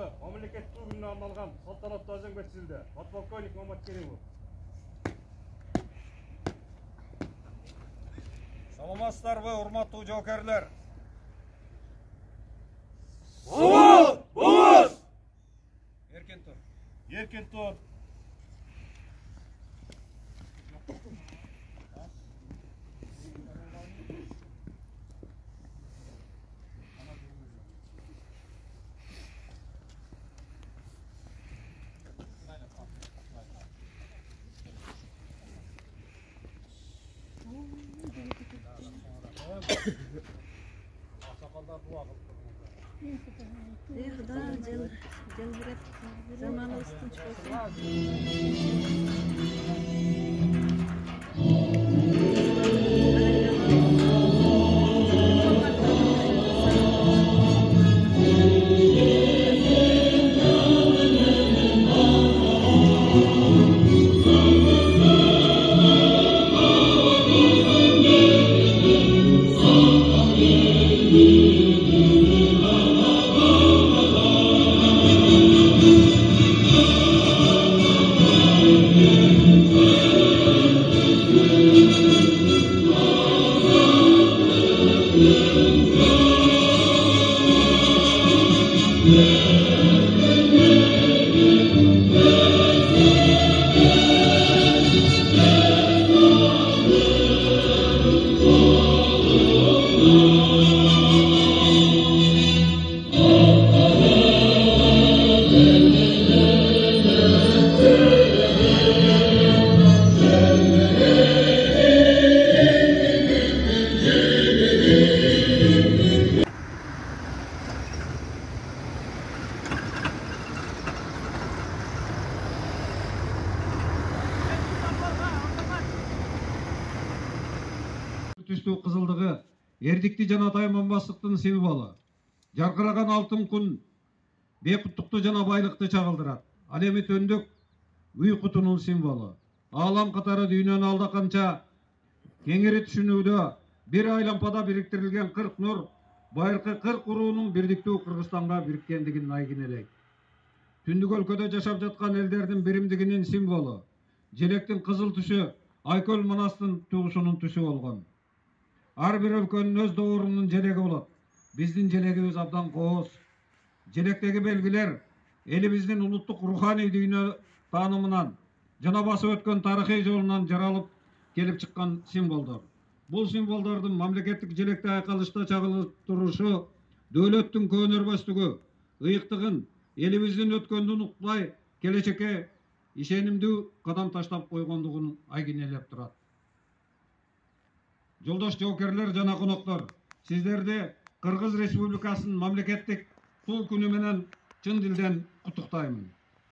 жылғы мамлекет туу күнүнө арналган салтанаттуу азан өткөрүлдү. Подполковник Маматкеримов. Саламатсыздарбы, урматтуу жоокерлер? Болот! Эркен тур. Эркен тур. Zamanı ısınç olsun. Түстүү кызылдыгы эрдикти жана тайманбастыктын символу. Жаркыраган алтын күн бейкуттукту жана байлыкты чагылдырат. Ал эми төндүк үй кутунун символу. Аалам катары дүйнөнү алдаканча кеңири түшүнүүдө бир айлампада бириктирилген 40 нур байыркы 40 уруунун бирдиктүү Кыргызстанга бириккендигин айгинелейт. Түндүк өлкөдө жашап жаткан элдердин биримдигинин символу. Желектин кызыл түсү Айкөл Манастын тугусунун түсү болгон. Ар бир өлкөнүн өз доорунун желеги болот. Биздин желегибиз абдан кооз. Желектеги белгилер элибиздин улуттук руханий дүйнө таанымынан жана басып өткөн тарыхый жолунан жаралып келип чыккан символдор. Бул символдордун мамлекеттик желекте айкалышта чагылып турушу дөөлөттүн көөнөрбөстүгү, ыйыктыгын, элибиздин өткөндүн укпай келечекке ишенимдүү кадам таштап койгондугун айгинелеп турат. Жолдош жоокерлер жана коноктор, сиздерди Кыргыз Республикасынын мамлекеттик туу күнү менен чын дилден куттуктаймын.